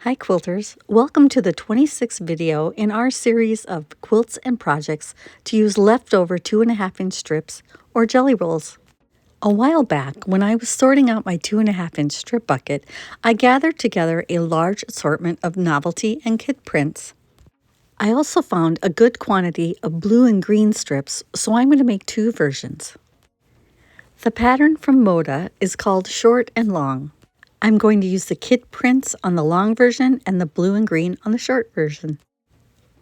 Hi quilters, welcome to the 26th video in our series of quilts and projects to use leftover 2.5-inch strips or jelly rolls. A while back, when I was sorting out my 2.5-inch strip bucket, I gathered together a large assortment of novelty and kit prints. I also found a good quantity of blue and green strips, so I'm going to make two versions. The pattern from Moda is called Short and Long. I'm going to use the kit prints on the long version and the blue and green on the short version.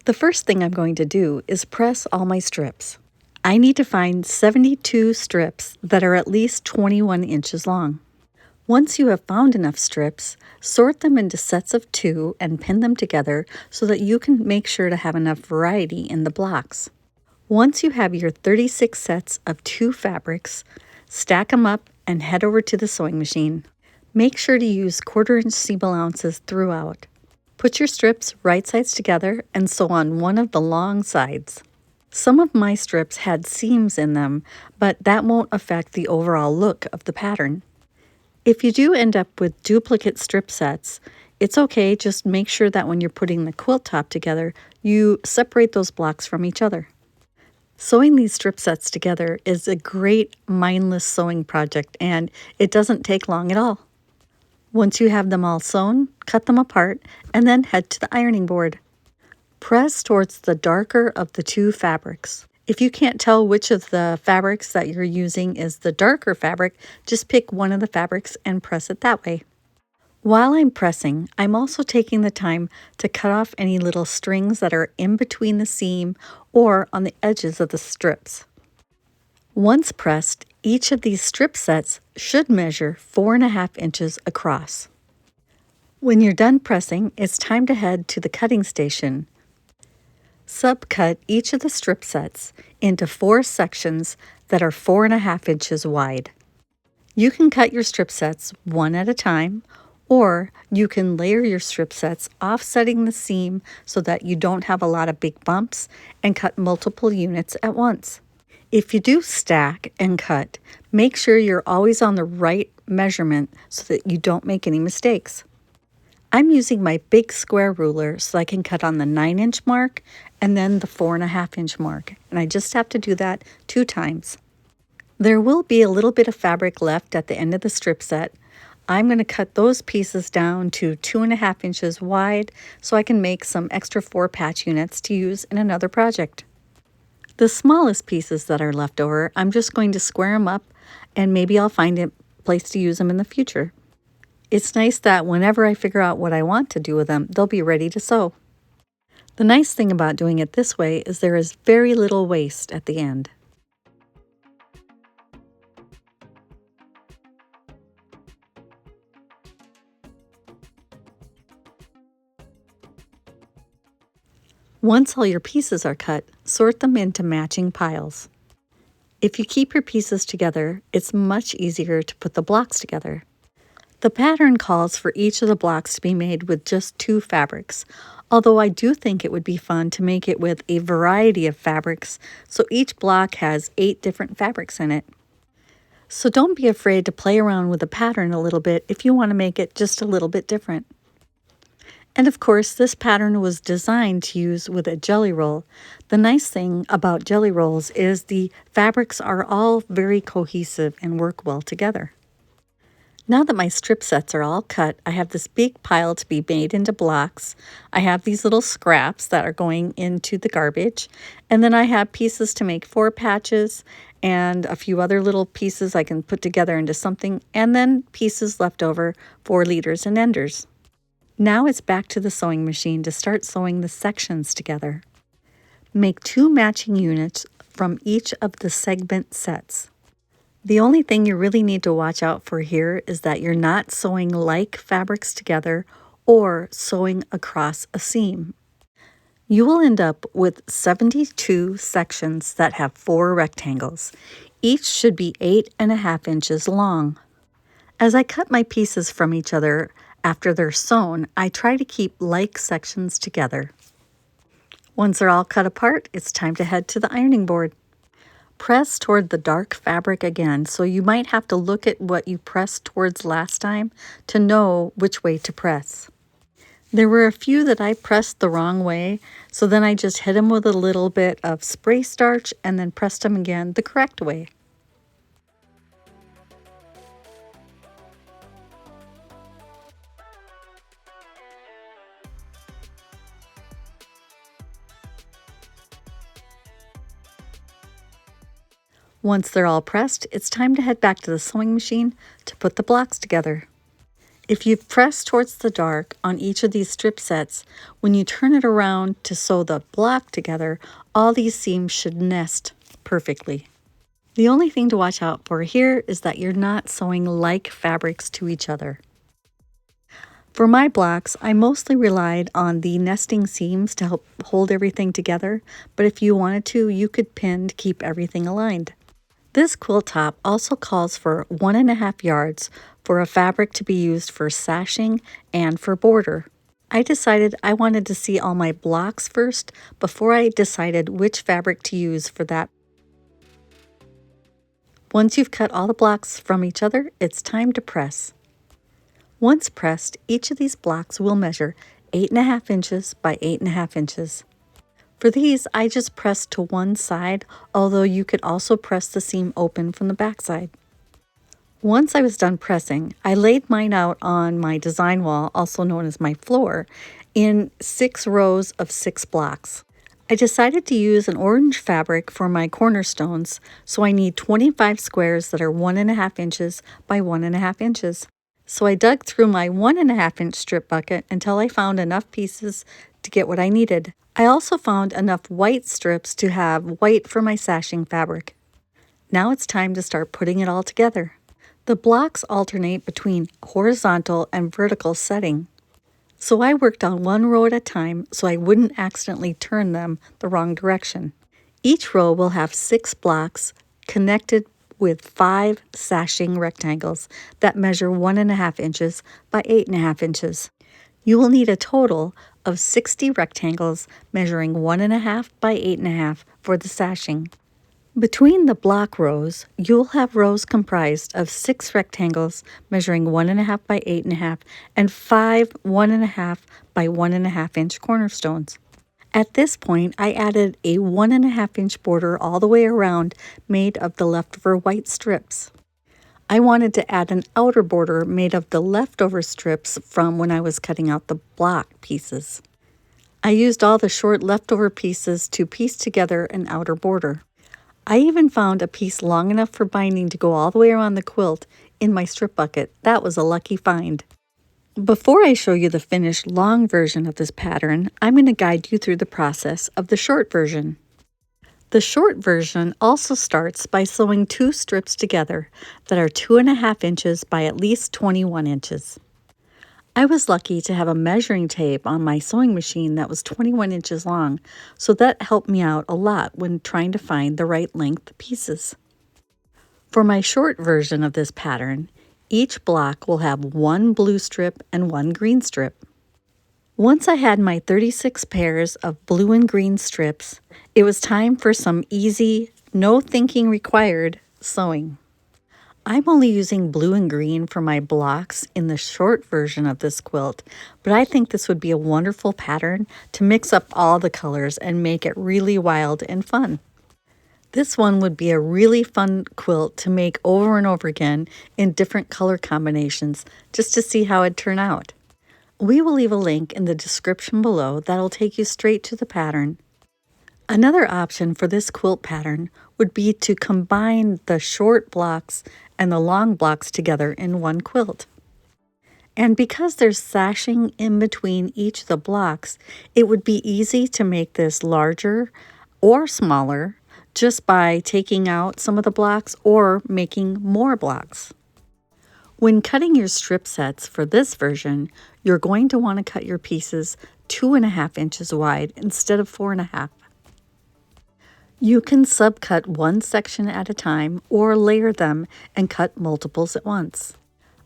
The first thing I'm going to do is press all my strips. I need to find 72 strips that are at least 21 inches long. Once you have found enough strips, sort them into sets of 2 and pin them together so that you can make sure to have enough variety in the blocks. Once you have your 36 sets of 2 fabrics, stack them up and head over to the sewing machine. Make sure to use 1/4-inch seam allowances throughout. Put your strips right sides together and sew on one of the long sides. Some of my strips had seams in them, but that won't affect the overall look of the pattern. If you do end up with duplicate strip sets, it's okay, just make sure that when you're putting the quilt top together, you separate those blocks from each other. Sewing these strip sets together is a great mindless sewing project, and it doesn't take long at all. Once you have them all sewn, cut them apart, and then head to the ironing board. Press towards the darker of the 2 fabrics. If you can't tell which of the fabrics that you're using is the darker fabric, just pick one of the fabrics and press it that way. While I'm pressing, I'm also taking the time to cut off any little strings that are in between the seam or on the edges of the strips. Once pressed, each of these strip sets should measure 4.5 inches across. When you're done pressing, it's time to head to the cutting station. Subcut each of the strip sets into 4 sections that are 4.5 inches wide. You can cut your strip sets one at a time, or you can layer your strip sets offsetting the seam so that you don't have a lot of big bumps and cut multiple units at once. If you do stack and cut, make sure you're always on the right measurement so that you don't make any mistakes. I'm using my big square ruler so I can cut on the 9-inch mark and then the 4.5-inch mark, and I just have to do that 2 times. There will be a little bit of fabric left at the end of the strip set. I'm going to cut those pieces down to 2.5 inches wide so I can make some extra 4 patch units to use in another project. The smallest pieces that are left over, I'm just going to square them up and maybe I'll find a place to use them in the future. It's nice that whenever I figure out what I want to do with them, they'll be ready to sew. The nice thing about doing it this way is there is very little waste at the end. Once all your pieces are cut, sort them into matching piles. If you keep your pieces together, it's much easier to put the blocks together. The pattern calls for each of the blocks to be made with just 2 fabrics, although I do think it would be fun to make it with a variety of fabrics, so each block has 8 different fabrics in it. So don't be afraid to play around with the pattern a little bit if you want to make it just a little bit different. And of course, this pattern was designed to use with a jelly roll. The nice thing about jelly rolls is the fabrics are all very cohesive and work well together. Now that my strip sets are all cut, I have this big pile to be made into blocks. I have these little scraps that are going into the garbage, and then I have pieces to make 4 patches and a few other little pieces I can put together into something, and then pieces left over for leaders and enders. Now it's back to the sewing machine to start sewing the sections together. Make 2 matching units from each of the segment sets. The only thing you really need to watch out for here is that you're not sewing like fabrics together or sewing across a seam. You will end up with 72 sections that have 4 rectangles. Each should be 8.5 inches long. As I cut my pieces from each other after they're sewn, I try to keep like sections together. Once they're all cut apart, it's time to head to the ironing board. Press toward the dark fabric again, so you might have to look at what you pressed towards last time to know which way to press. There were a few that I pressed the wrong way, so then I just hit them with a little bit of spray starch and then pressed them again the correct way. Once they're all pressed, it's time to head back to the sewing machine to put the blocks together. If you've pressed towards the dark on each of these strip sets, when you turn it around to sew the block together, all these seams should nest perfectly. The only thing to watch out for here is that you're not sewing like fabrics to each other. For my blocks, I mostly relied on the nesting seams to help hold everything together, but if you wanted to, you could pin to keep everything aligned. This quilt top also calls for 1.5 yards for a fabric to be used for sashing and for border. I decided I wanted to see all my blocks first before I decided which fabric to use for that. Once you've cut all the blocks from each other, it's time to press. Once pressed, each of these blocks will measure 8.5 inches by 8.5 inches. For these, I just pressed to one side, although you could also press the seam open from the back side. Once I was done pressing, I laid mine out on my design wall, also known as my floor, in 6 rows of 6 blocks. I decided to use an orange fabric for my cornerstones, so I need 25 squares that are 1.5 inches by 1.5 inches. So I dug through my 1.5 inch strip bucket until I found enough pieces to get what I needed. I also found enough white strips to have white for my sashing fabric. Now it's time to start putting it all together. The blocks alternate between horizontal and vertical setting. So I worked on one row at a time so I wouldn't accidentally turn them the wrong direction. Each row will have 6 blocks connected with 5 sashing rectangles that measure 1.5 inches by 8.5 inches. You will need a total of 60 rectangles measuring 1.5 by 8.5 for the sashing. Between the block rows, you'll have rows comprised of 6 rectangles measuring 1.5 by 8.5 and 5 1.5 by 1.5 inch cornerstones. At this point, I added a 1.5 inch border all the way around made of the leftover white strips. I wanted to add an outer border made of the leftover strips from when I was cutting out the block pieces. I used all the short leftover pieces to piece together an outer border. I even found a piece long enough for binding to go all the way around the quilt in my strip bucket. That was a lucky find. Before I show you the finished long version of this pattern, I'm going to guide you through the process of the short version. The short version also starts by sewing 2 strips together that are 2.5 inches by at least 21 inches. I was lucky to have a measuring tape on my sewing machine that was 21 inches long, so that helped me out a lot when trying to find the right length pieces. For my short version of this pattern, each block will have 1 blue strip and 1 green strip. Once I had my 36 pairs of blue and green strips, it was time for some easy, no thinking required sewing. I'm only using blue and green for my blocks in the short version of this quilt, but I think this would be a wonderful pattern to mix up all the colors and make it really wild and fun. This one would be a really fun quilt to make over and over again in different color combinations just to see how it'd turn out. We will leave a link in the description below that'll take you straight to the pattern. Another option for this quilt pattern would be to combine the short blocks and the long blocks together in one quilt. And because there's sashing in between each of the blocks, it would be easy to make this larger or smaller just by taking out some of the blocks or making more blocks. When cutting your strip sets for this version, you're going to want to cut your pieces 2.5 inches wide instead of 4.5. You can subcut one section at a time or layer them and cut multiples at once.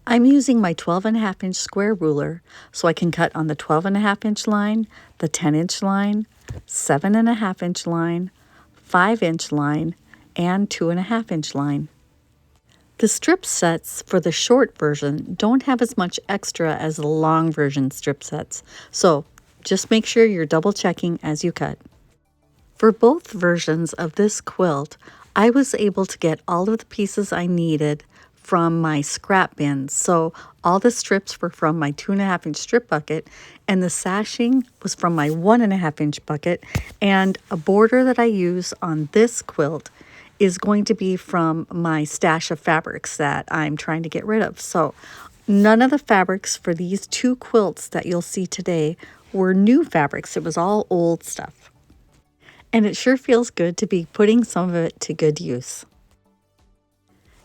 I'm using my 12.5 inch square ruler so I can cut on the 12.5 inch line, the 10 inch line, 7.5 inch line, 5 inch line, and 2.5 inch line. The strip sets for the short version don't have as much extra as the long version strip sets, so just make sure you're double checking as you cut. For both versions of this quilt, I was able to get all of the pieces I needed from my scrap bins. So all the strips were from my 2.5-inch strip bucket, and the sashing was from my 1.5-inch bucket, and a border that I use on this quilt is going to be from my stash of fabrics that I'm trying to get rid of. So none of the fabrics for these two quilts that you'll see today were new fabrics. It was all old stuff. And it sure feels good to be putting some of it to good use.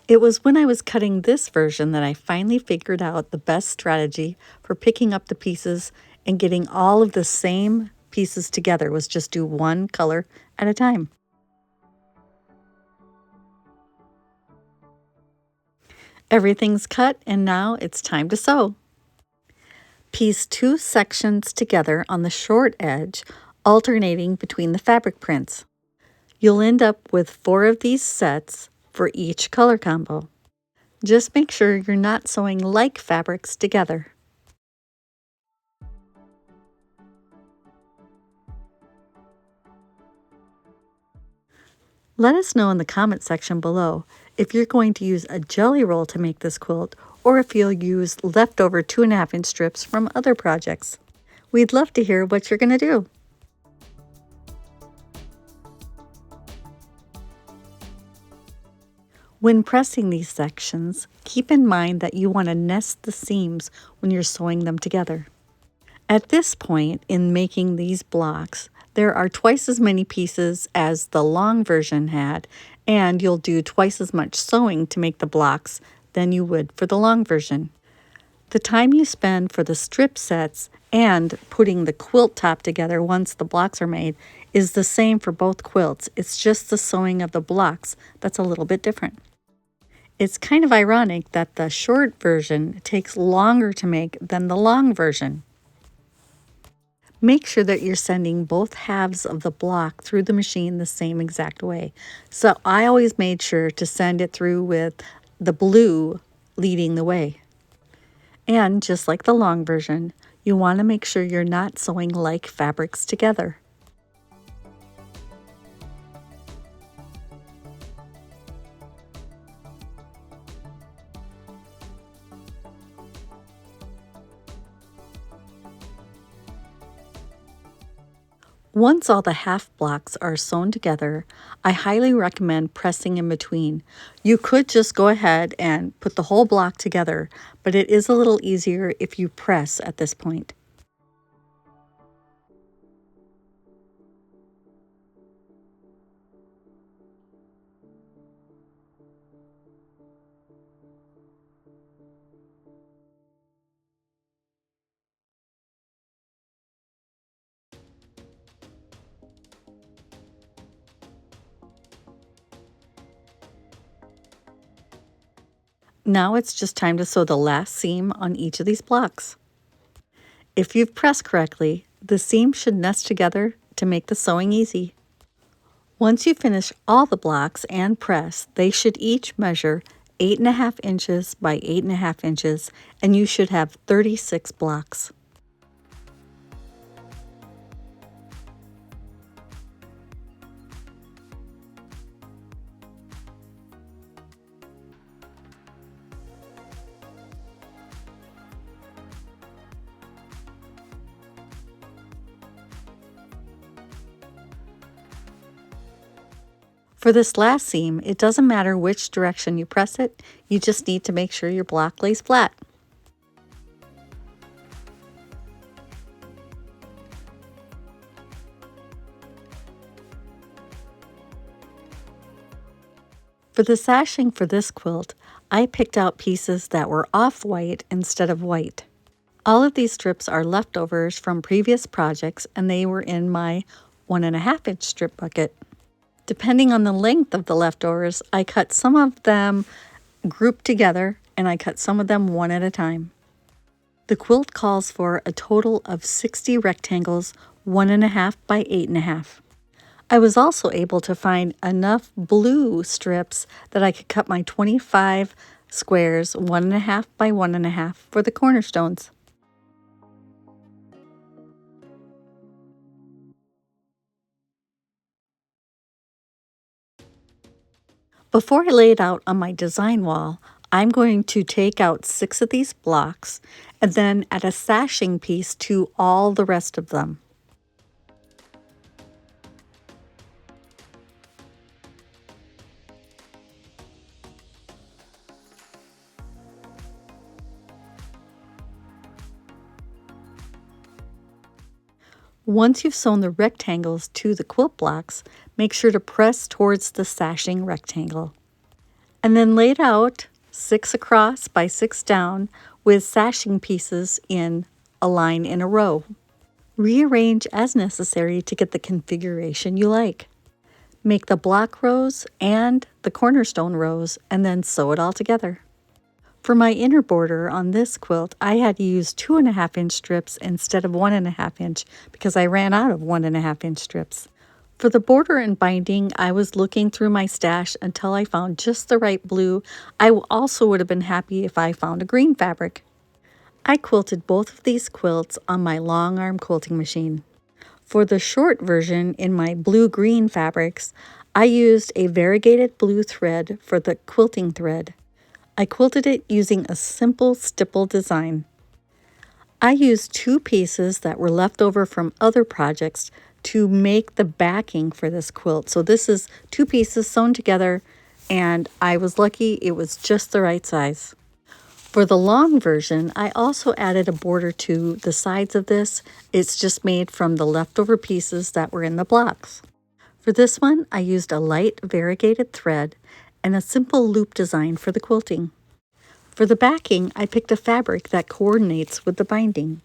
It was when I was cutting this version that I finally figured out the best strategy for picking up the pieces and getting all of the same pieces together was just do one color at a time. Everything's cut and now it's time to sew. Piece 2 sections together on the short edge, alternating between the fabric prints. You'll end up with 4 of these sets for each color combo. Just make sure you're not sewing like fabrics together. Let us know in the comment section below if you're going to use a jelly roll to make this quilt or if you'll use leftover 2.5-inch strips from other projects. We'd love to hear what you're going to do. When pressing these sections, keep in mind that you want to nest the seams when you're sewing them together. At this point in making these blocks, there are twice as many pieces as the long version had, and you'll do twice as much sewing to make the blocks than you would for the long version. The time you spend for the strip sets and putting the quilt top together once the blocks are made is the same for both quilts. It's just the sewing of the blocks that's a little bit different. It's kind of ironic that the short version takes longer to make than the long version. Make sure that you're sending both halves of the block through the machine the same exact way. So I always made sure to send it through with the blue leading the way. And just like the long version, you want to make sure you're not sewing like fabrics together. Once all the half blocks are sewn together, I highly recommend pressing in between. You could just go ahead and put the whole block together, but it is a little easier if you press at this point. Now it's just time to sew the last seam on each of these blocks. If you've pressed correctly, the seams should nest together to make the sewing easy. Once you finish all the blocks and press, they should each measure 8.5 inches by 8.5 inches, and you should have 36 blocks. For this last seam, it doesn't matter which direction you press it, you just need to make sure your block lays flat. For the sashing for this quilt, I picked out pieces that were off-white instead of white. All of these strips are leftovers from previous projects and they were in my 1.5-inch strip bucket. Depending on the length of the leftovers, I cut some of them grouped together and I cut some of them one at a time. The quilt calls for a total of 60 rectangles, 1.5 by 8.5. I was also able to find enough blue strips that I could cut my 25 squares 1.5 by 1.5 for the cornerstones. Before I lay it out on my design wall, I'm going to take out 6 of these blocks and then add a sashing piece to all the rest of them. Once you've sewn the rectangles to the quilt blocks, make sure to press towards the sashing rectangle. And then lay it out 6 across by 6 down with sashing pieces in a line in a row. Rearrange as necessary to get the configuration you like. Make the block rows and the cornerstone rows and then sew it all together. For my inner border on this quilt, I had to use 2.5-inch strips instead of 1.5-inch because I ran out of 1.5-inch strips. For the border and binding, I was looking through my stash until I found just the right blue. I also would have been happy if I found a green fabric. I quilted both of these quilts on my long arm quilting machine. For the short version in my blue-green fabrics, I used a variegated blue thread for the quilting thread. I quilted it using a simple stipple design. I used 2 pieces that were left over from other projects to make the backing for this quilt. So this is 2 pieces sewn together, and I was lucky it was just the right size. For the long version, I also added a border to the sides of this. It's just made from the leftover pieces that were in the blocks. For this one, I used a light variegated thread and a simple loop design for the quilting. For the backing, I picked a fabric that coordinates with the binding.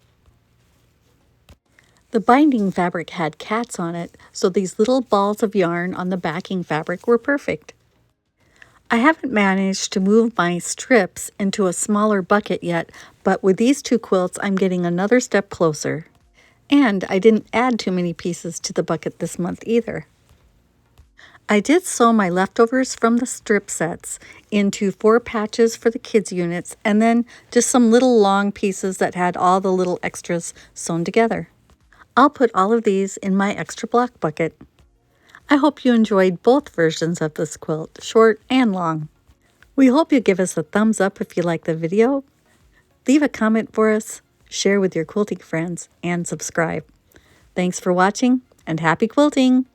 The binding fabric had cats on it, so these little balls of yarn on the backing fabric were perfect. I haven't managed to move my strips into a smaller bucket yet, but with these 2 quilts, I'm getting another step closer. And I didn't add too many pieces to the bucket this month either. I did sew my leftovers from the strip sets into 4 patches for the kids' units, and then just some little long pieces that had all the little extras sewn together. I'll put all of these in my extra block bucket. I hope you enjoyed both versions of this quilt, short and long. We hope you give us a thumbs up if you like the video, leave a comment for us, share with your quilting friends, and subscribe. Thanks for watching, and happy quilting!